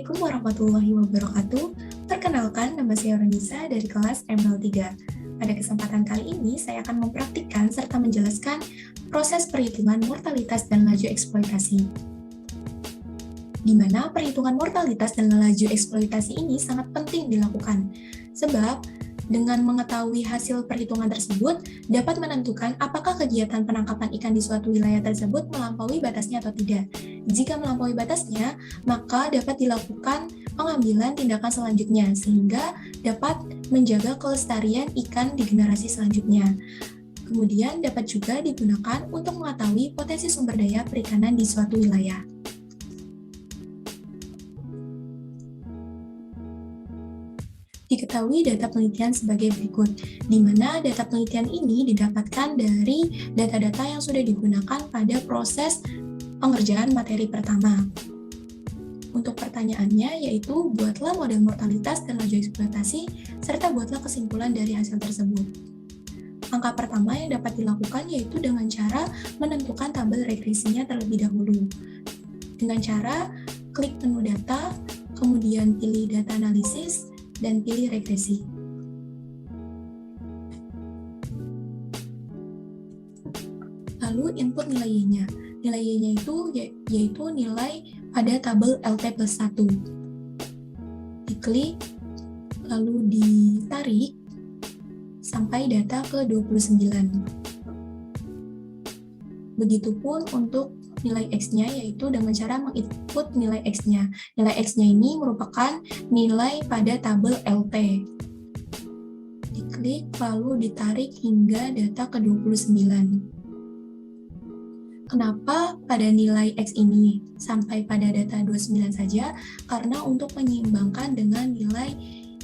Assalamualaikum warahmatullahi wabarakatuh. Perkenalkan, nama saya Ronisa dari kelas ML3. Pada kesempatan kali ini, saya akan mempraktikkan serta menjelaskan proses perhitungan mortalitas dan laju eksploitasi. Di mana perhitungan mortalitas dan laju eksploitasi ini sangat penting dilakukan, sebab dengan mengetahui hasil perhitungan tersebut, dapat menentukan apakah kegiatan penangkapan ikan di suatu wilayah tersebut melampaui batasnya atau tidak. Jika melampaui batasnya, maka dapat dilakukan pengambilan tindakan selanjutnya, sehingga dapat menjaga kelestarian ikan di generasi selanjutnya. Kemudian dapat juga digunakan untuk mengetahui potensi sumber daya perikanan di suatu wilayah. Diketahui data penelitian sebagai berikut, di mana data penelitian ini didapatkan dari data-data yang sudah digunakan pada proses pengerjaan materi pertama. Untuk pertanyaannya yaitu buatlah model mortalitas dan laju eksploitasi, serta buatlah kesimpulan dari hasil tersebut. Langkah pertama yang dapat dilakukan yaitu dengan cara menentukan tabel regresinya terlebih dahulu. Dengan cara klik menu data, kemudian pilih data analisis, dan pilih regresi. Lalu input nilai Y-nya. Nilai Y-nya itu yaitu nilai pada tabel LT plus 1. Diklik, lalu ditarik sampai data ke 29. Begitupun untuk nilai X-nya, yaitu dengan cara menginput nilai X-nya. Nilai X-nya ini merupakan nilai pada tabel LT. Diklik, lalu ditarik hingga data ke 29. Kenapa pada nilai X ini sampai pada data 29 saja? Karena untuk menyeimbangkan dengan nilai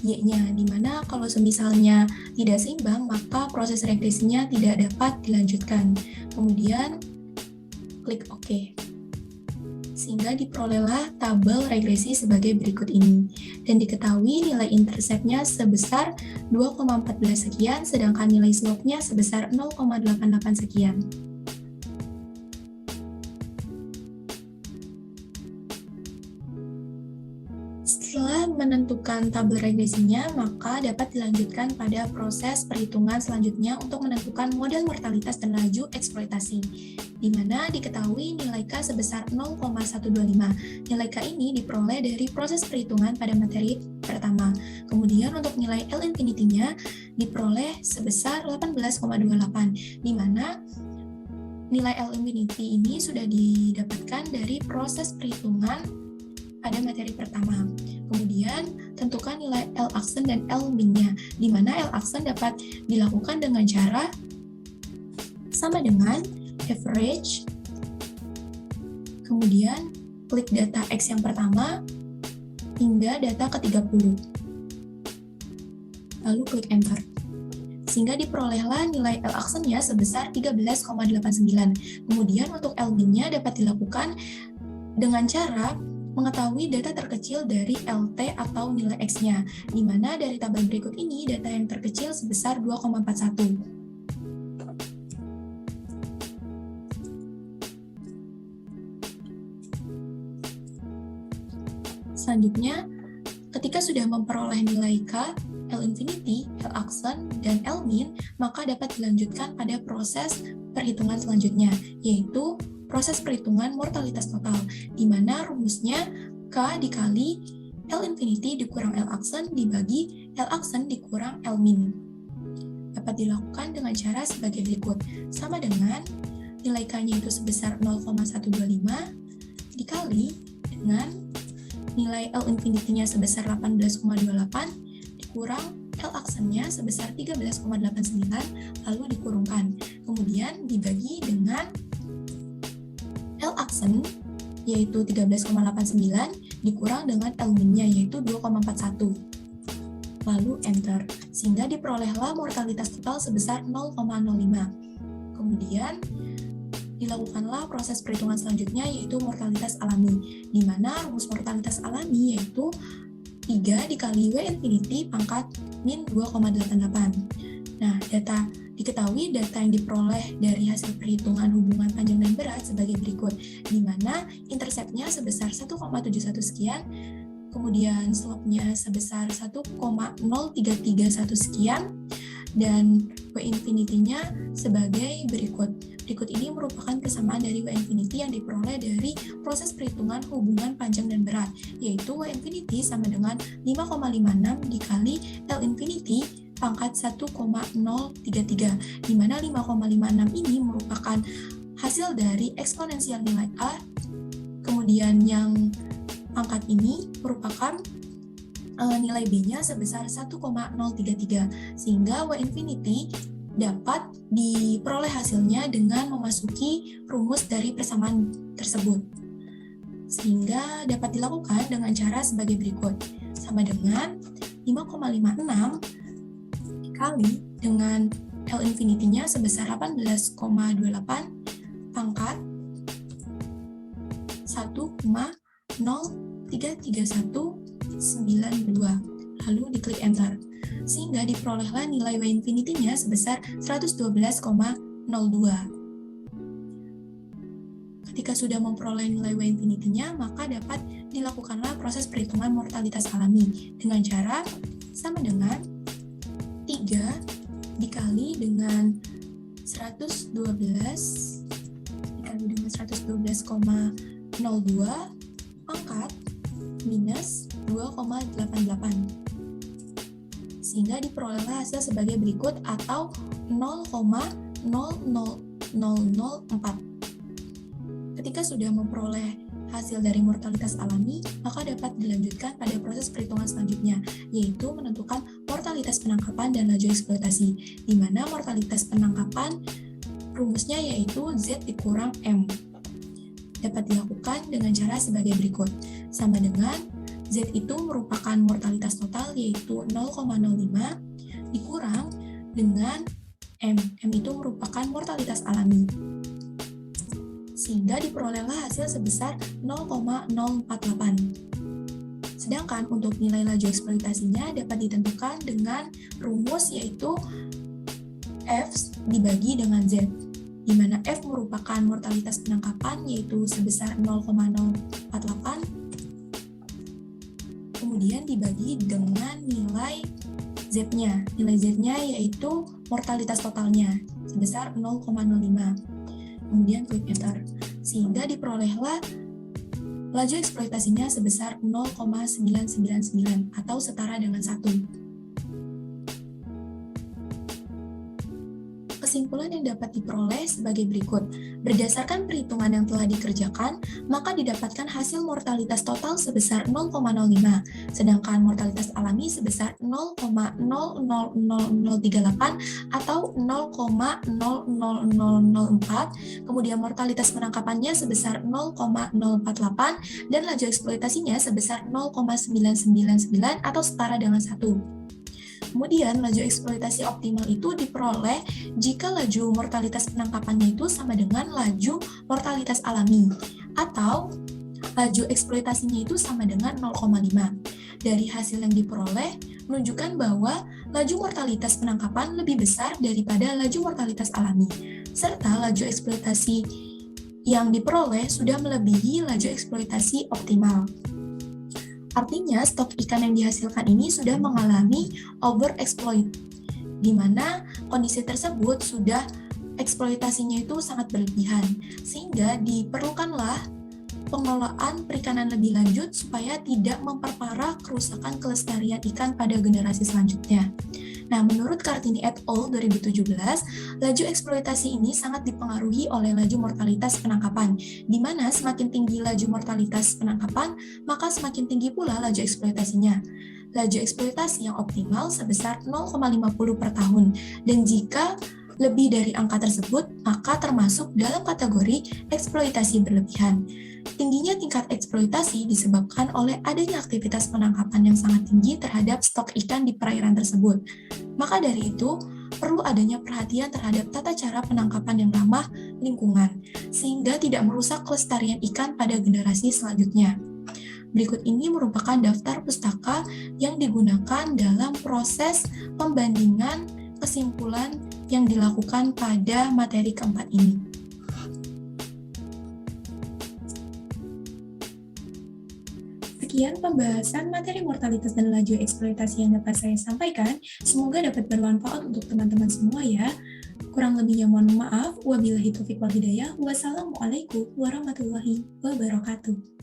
Y-nya, dimana kalau semisalnya tidak seimbang, maka proses regresinya tidak dapat dilanjutkan. Kemudian klik OK. Sehingga diperolehlah tabel regresi sebagai berikut ini. Dan diketahui nilai interceptnya sebesar 2,14 sekian, sedangkan nilai slope-nya sebesar 0,88 sekian. Setelah menentukan tabel regresinya, maka dapat dilanjutkan pada proses perhitungan selanjutnya untuk menentukan model mortalitas dan laju eksploitasi, di mana diketahui nilai K sebesar 0,125. Nilai K ini diperoleh dari proses perhitungan pada materi pertama. Kemudian untuk nilai L infinity-nya diperoleh sebesar 18,28, di mana nilai L infinity ini sudah didapatkan dari proses perhitungan pada materi pertama. Kemudian, tentukan nilai L aksen dan L min-nya, di mana L aksen dapat dilakukan dengan cara sama dengan average, kemudian klik data X yang pertama hingga data ke-30. Lalu klik Enter. Sehingga diperolehlah nilai L aksennya sebesar 13,89. Kemudian untuk L min-nya dapat dilakukan dengan cara mengetahui data terkecil dari LT atau nilai X-nya, di mana dari tabel berikut ini data yang terkecil sebesar 2,41. Selanjutnya, ketika sudah memperoleh nilai K, L infinity, L aksen, dan L min, maka dapat dilanjutkan pada proses perhitungan selanjutnya, yaitu proses perhitungan mortalitas total, di mana rumusnya K dikali L infinity dikurang L aksen dibagi L aksen dikurang L min. Dapat dilakukan dengan cara sebagai berikut, sama dengan nilai K-nya itu sebesar 0,125 dikali dengan nilai L infinity-nya sebesar 18,28 dikurang L aksennya sebesar 13,89 lalu dikurungkan. Kemudian dibagi dengan L aksen yaitu 13,89 dikurang dengan L min-nya yaitu 2,41. Lalu Enter, sehingga diperolehlah mortalitas total sebesar 0,05. Kemudian dilakukanlah proses perhitungan selanjutnya yaitu mortalitas alami, di mana rumus mortalitas alami yaitu 3 dikali W infinity pangkat min 2,88. Nah, diketahui data yang diperoleh dari hasil perhitungan hubungan panjang dan berat sebagai berikut, di mana interceptnya sebesar 1,71 sekian, kemudian slope-nya sebesar 1,0331 sekian, dan W infinity-nya sebagai berikut. Berikut ini merupakan persamaan dari W infinity yang diperoleh dari proses perhitungan hubungan panjang dan berat, yaitu W infinity sama dengan 5,56 dikali L infinity pangkat 1,033, di mana 5,56 ini merupakan hasil dari eksponensial nilai A, kemudian yang pangkat ini merupakan nilai B-nya sebesar 1,033, sehingga W infinity dapat diperoleh hasilnya dengan memasuki rumus dari persamaan tersebut. Sehingga dapat dilakukan dengan cara sebagai berikut. Sama dengan 5,56 dikali dengan L infinity-nya sebesar 18,28 pangkat 1,0339192, lalu diklik enter, sehingga diperolehlah nilai W infinity-nya sebesar 112,02. Ketika sudah memperoleh nilai W infinity-nya, maka dapat dilakukanlah proses perhitungan mortalitas alami dengan cara sama dengan 3 dikali dengan 112 dikali dengan 112,02 pangkat minus 2,88, sehingga diperolehlah hasil sebagai berikut atau 0,00004. Ketika sudah memperoleh hasil dari mortalitas alami, maka dapat dilanjutkan pada proses perhitungan selanjutnya, yaitu menentukan mortalitas penangkapan dan laju eksploitasi, di mana mortalitas penangkapan rumusnya yaitu Z dikurang M. Dapat dilakukan dengan cara sebagai berikut. Sama dengan Z itu merupakan mortalitas total yaitu 0,05 dikurang dengan M. M itu merupakan mortalitas alami. Sehingga diperolehlah hasil sebesar 0,048. Sedangkan untuk nilai laju eksploitasinya dapat ditentukan dengan rumus yaitu F dibagi dengan Z, di mana F merupakan mortalitas penangkapan yaitu sebesar 0,048, kemudian dibagi dengan nilai Z-nya. Nilai Z-nya yaitu mortalitas totalnya sebesar 0,05. Kemudian klik enter, sehingga diperolehlah laju eksploitasinya sebesar 0,999 atau setara dengan 1. Kesimpulan yang dapat diperoleh sebagai berikut. Berdasarkan perhitungan yang telah dikerjakan, maka didapatkan hasil mortalitas total sebesar 0,05, sedangkan mortalitas alami sebesar 0,000038 atau 0,00004, kemudian mortalitas penangkapannya sebesar 0,048, dan laju eksploitasinya sebesar 0,999 atau setara dengan 1. Kemudian, laju eksploitasi optimal itu diperoleh jika laju mortalitas penangkapannya itu sama dengan laju mortalitas alami, atau laju eksploitasinya itu sama dengan 0,5. Dari hasil yang diperoleh, menunjukkan bahwa laju mortalitas penangkapan lebih besar daripada laju mortalitas alami, serta laju eksploitasi yang diperoleh sudah melebihi laju eksploitasi optimal. Artinya, stok ikan yang dihasilkan ini sudah mengalami overexploit, di mana kondisi tersebut sudah eksploitasinya itu sangat berlebihan, sehingga diperlukanlah pengelolaan perikanan lebih lanjut supaya tidak memperparah kerusakan kelestarian ikan pada generasi selanjutnya. Nah, menurut Kartini et al. 2017, laju eksploitasi ini sangat dipengaruhi oleh laju mortalitas penangkapan, di mana semakin tinggi laju mortalitas penangkapan, maka semakin tinggi pula laju eksploitasinya. Laju eksploitasi yang optimal sebesar 0,50 per tahun, dan jika lebih dari angka tersebut, maka termasuk dalam kategori eksploitasi berlebihan. Tingginya tingkat eksploitasi disebabkan oleh adanya aktivitas penangkapan yang sangat tinggi terhadap stok ikan di perairan tersebut. Maka dari itu, perlu adanya perhatian terhadap tata cara penangkapan yang ramah lingkungan, sehingga tidak merusak kelestarian ikan pada generasi selanjutnya. Berikut ini merupakan daftar pustaka yang digunakan dalam proses pembandingan kesimpulan yang dilakukan pada materi keempat ini. Sekian pembahasan materi mortalitas dan laju eksploitasi yang dapat saya sampaikan. Semoga dapat bermanfaat untuk teman-teman semua ya. Kurang lebihnya mohon maaf. Wabillahi taufiq wal hidayah. Wassalamualaikum warahmatullahi wabarakatuh.